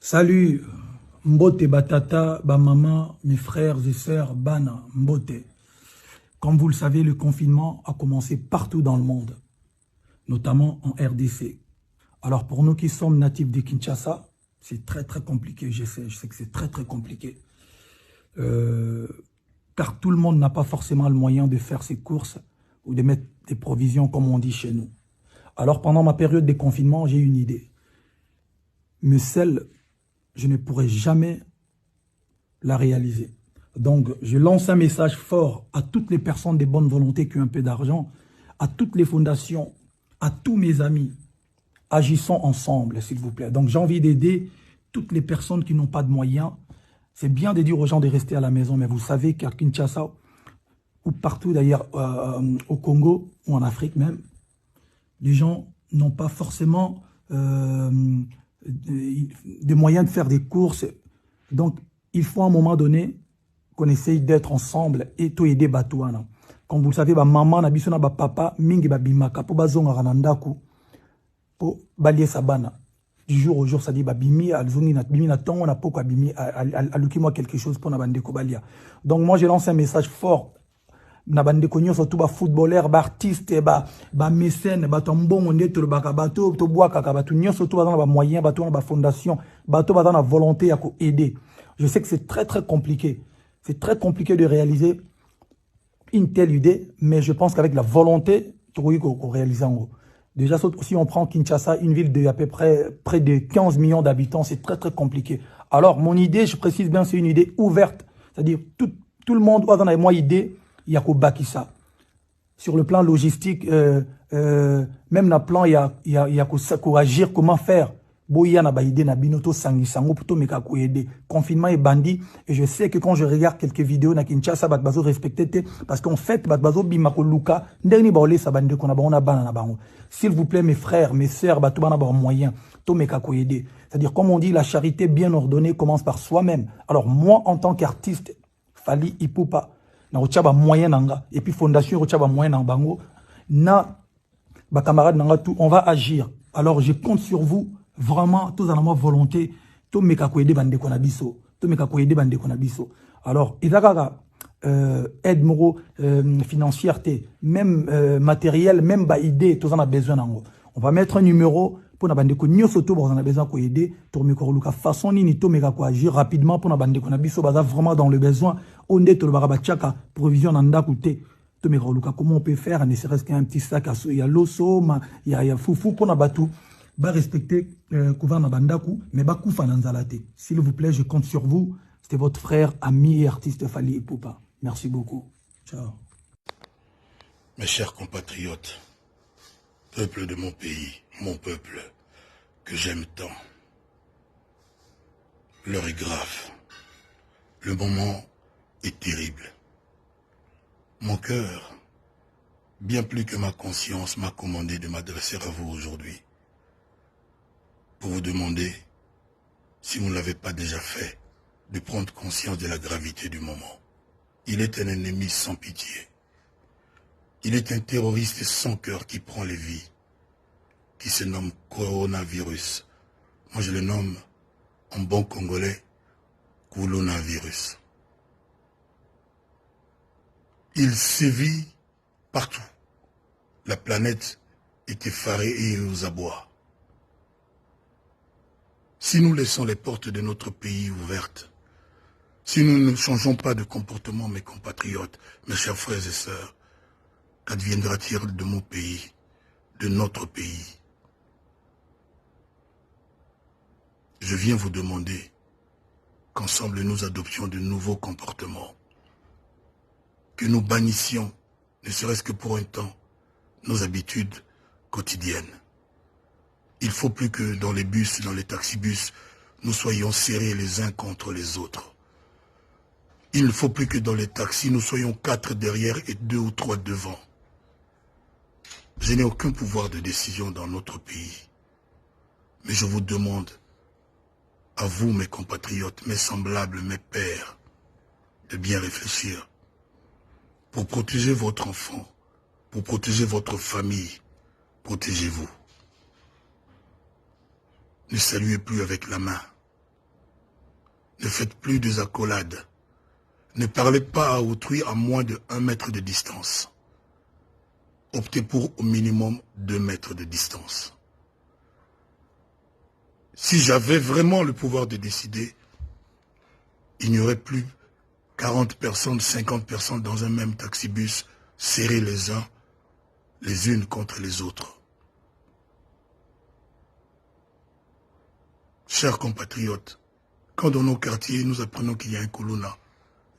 Salut, Mbote Batata, maman, mes frères et sœurs, Bana, Mbote. Comme vous le savez, le confinement a commencé partout dans le monde, notamment en RDC. Alors pour nous qui sommes natifs de Kinshasa, c'est très compliqué, je sais que c'est très compliqué. Car tout le monde n'a pas forcément le moyen de faire ses courses ou de mettre des provisions comme on dit chez nous. Alors pendant ma période de confinement, j'ai une idée. Mais celle, je ne pourrai jamais la réaliser. Donc, je lance un message fort à toutes les personnes de bonne volonté qui ont un peu d'argent, à toutes les fondations, à tous mes amis. Agissons ensemble, s'il vous plaît. Donc, j'ai envie d'aider toutes les personnes qui n'ont pas de moyens. C'est bien de dire aux gens de rester à la maison, mais vous savez qu'à Kinshasa, ou partout d'ailleurs au Congo, ou en Afrique même, les gens n'ont pas forcément des moyens de faire des courses. Donc, il faut à un moment donné qu'on essaye d'être ensemble et tout aider Batouana. Comme vous le savez, maman, papa, mingi bimaka, pour bazonga ranandaku, pour balier sabana. Du jour au jour, ça dit bimi, alzongi na bimi na tongo na poko bimi, aluki moi quelque chose pour na bande ko balia. Donc moi, j'ai lancé un message fort. Na bande ko nyoso tout ba footballeur, ba artiste, ba mécène, ba tombon onde to ba bato to bois kaka ba tout nyoso tout ba moyen, ba to ba fondation, ba to ba na volonté à aider. Je sais que c'est très compliqué. C'est très compliqué de réaliser une telle idée, mais je pense qu'avec la volonté, tu qu'on réalise en gros. Déjà, si on prend Kinshasa, une ville de à peu près de 15 millions d'habitants, c'est très compliqué. Alors, mon idée, je précise bien, c'est une idée ouverte. C'est-à-dire, tout le monde doit avoir une idée, il y a qu'au Bakissa. Sur le plan logistique, même dans le plan, il y a qu'au agir, comment faire. Boya na ba idée na binoto sangi sango plutôt meka ko aider. Confinement est bandit et je sais que quand je regarde quelques vidéos na Kinshasa bat bazo respecté parce qu'en fait bat bazo bimako luka ndeni ba olé sa bande ko na ba on a bana na bango. S'il vous plaît mes frères, mes sœurs, bat bana ba moyen to meka ko aider. C'est-à-dire comme on dit la charité bien ordonnée commence par soi-même. Alors moi en tant qu'artiste Fally Ipupa na ochaba moyen nanga et puis fondation ochaba moyen na bango na ba camarade nanga tout on va agir. Alors je compte sur vous. Vraiment, tous en avoir volonté, tout me kakoyede bande konabiso, tout me kakoyede bande konabiso. Alors, izakaka aide moro financière, même matériel, même ba idée, tous en a besoin d'ango. On va mettre un numéro pour na bande ko nyoso to on a besoin ko aider, to me ko luka façon ni to me kako agir rapidement pour na bande konabiso baza vraiment dans le besoin. Onde to le baraba tchaka provision nanda koute. To me ko luka comment on peut faire, ne serait-ce qu'un petit sac à il y a l'osso, il y a foufou pour na batou. Ba respecter Kouvana Bandaku, mais ba Koufa Nanzalate. S'il vous plaît, je compte sur vous. C'était votre frère, ami et artiste Fally Ipupa. Merci beaucoup. Ciao. Mes chers compatriotes, peuple de mon pays, mon peuple, que j'aime tant. L'heure est grave. Le moment est terrible. Mon cœur, bien plus que ma conscience, m'a commandé de m'adresser à vous aujourd'hui. Pour vous demander, si vous ne l'avez pas déjà fait, de prendre conscience de la gravité du moment. Il est un ennemi sans pitié. Il est un terroriste sans cœur qui prend les vies, qui se nomme coronavirus. Moi je le nomme, en bon congolais, coronavirus. Il sévit partout. La planète est effarée et aux abois. Si nous laissons les portes de notre pays ouvertes, si nous ne changeons pas de comportement, mes compatriotes, mes chers frères et sœurs, qu'adviendra-t-il de mon pays, de notre pays? Je viens vous demander qu'ensemble nous adoptions de nouveaux comportements, que nous bannissions, ne serait-ce que pour un temps, nos habitudes quotidiennes. Il ne faut plus que dans les bus, dans les taxibus, nous soyons serrés les uns contre les autres. Il ne faut plus que dans les taxis, nous soyons 4 derrière et 2 ou 3 devant. Je n'ai aucun pouvoir de décision dans notre pays. Mais je vous demande, à vous mes compatriotes, mes semblables, mes pères, de bien réfléchir. Pour protéger votre enfant, pour protéger votre famille, protégez-vous. Ne saluez plus avec la main, Ne faites plus des accolades. Ne parlez pas à autrui à moins de 1 mètre de distance. Optez pour au minimum 2 mètres de distance. Si j'avais vraiment le pouvoir de décider, il n'y aurait plus 40 personnes, 50 personnes dans un même taxibus, serrés les unes contre les autres. Chers compatriotes, quand dans nos quartiers nous apprenons qu'il y a un Kuluna,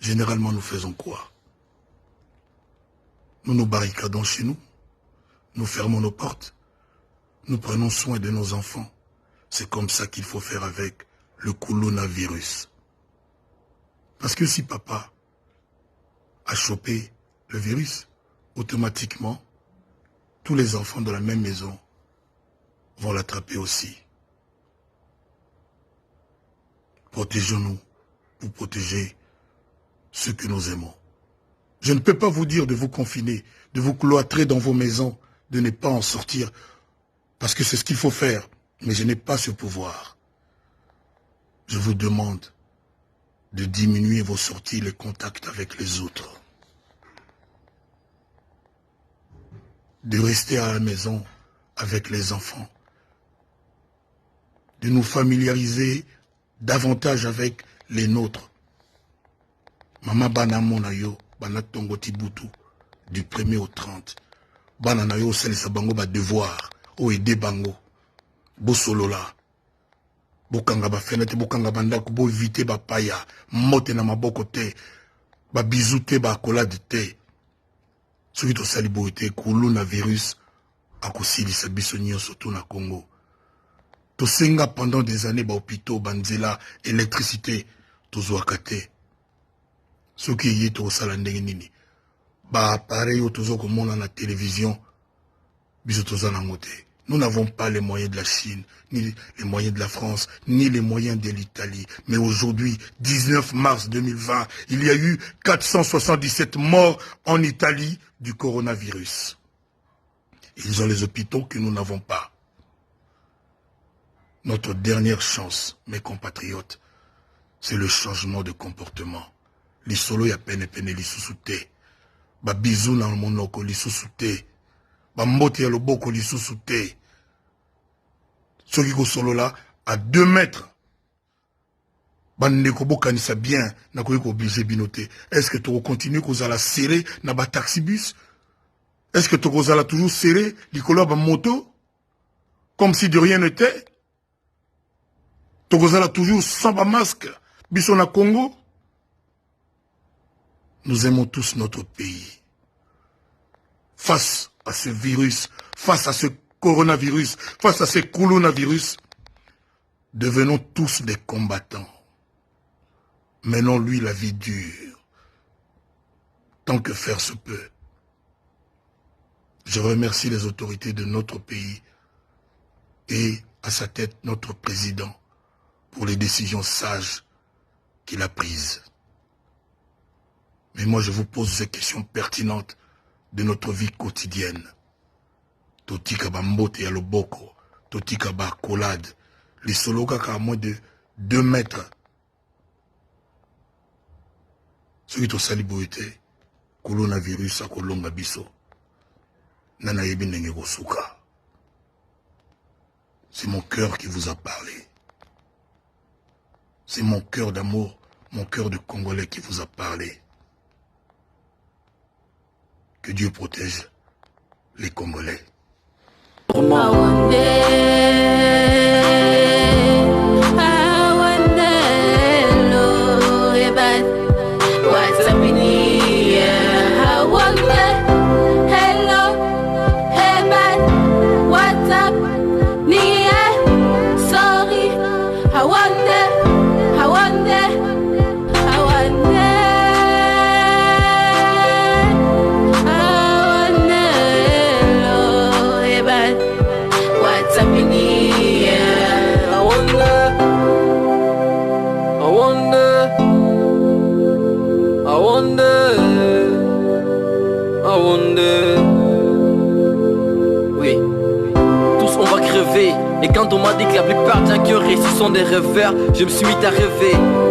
généralement nous faisons quoi? Nous nous barricadons chez nous, nous fermons nos portes, nous prenons soin de nos enfants. C'est comme ça qu'il faut faire avec le coronavirus. Parce que si papa a chopé le virus, automatiquement, tous les enfants de la même maison vont l'attraper aussi. Protégeons-nous pour protéger ceux que nous aimons. Je ne peux pas vous dire de vous confiner, de vous cloîtrer dans vos maisons, de ne pas en sortir, parce que c'est ce qu'il faut faire, mais je n'ai pas ce pouvoir. Je vous demande de diminuer vos sorties, les contacts avec les autres. De rester à la maison avec les enfants. De nous familiariser davantage avec les nôtres. Mama bana mona yo, bana tongo tibutu, du 1er au 30. Bana na yo salisa bango ba devoir, o aider bango. Bo solola. Bokanga ba fenêtre, bokanga bandako, bo éviter ba paya, mote na maboko te, ba bisou te, ba accolade te. Soki to sali bo te, coronavirus, akosilisa biso nyonso to na Congo. To senga pendant des années ba hôpitaux, banzela, électricité, to zwaka te. Soki yi to sala ndenge nini. Ba appareil yo tozo komona na télévision, biso toza nango te. Nous n'avons pas les moyens de la Chine, ni les moyens de la France, ni les moyens de l'Italie. Mais aujourd'hui, 19 mars 2020, il y a eu 477 morts en Italie du coronavirus. Ils ont les hôpitaux que nous n'avons pas. Notre dernière chance, mes compatriotes, c'est le changement de comportement. L'isolo ya pene lisusu te. Ba bisou na monoko lisusu te. Bambote ya loboko lisusu te. Soki ko solo là à 2 mètres. Bandeko bokanisa bien na ko obligé binoté. Est-ce que tu continuer ko zala serrer na ba taxibus? Est-ce que tu ko zala toujours serrer likolo ba moto comme si de rien n'était? Tu ko zala toujours sans ba masque biso na Congo? Nous aimons tous notre pays. Face à ce virus, face à ce coronavirus, face à ce coronavirus, devenons tous des combattants. Menons-lui la vie dure, tant que faire se peut. Je remercie les autorités de notre pays et à sa tête notre président pour les décisions sages qu'il a prises. Mais moi je vous pose ces questions pertinentes de notre vie quotidienne. Totika ba mbote ya loboko, totika ba accolade, les solo kaka à moins de 2 mètres. Soki to sali boyete, coronavirus a kolonga biso. Nana yebi ndenge kosuka. C'est mon cœur qui vous a parlé. C'est mon cœur d'amour, mon cœur de Congolais qui vous a parlé. Que Dieu protège les Congolais. Oui, tous on va crever. Et quand on m'a dit que la plupart des gens qui ont réussi sont des rêveurs, je me suis mis à rêver.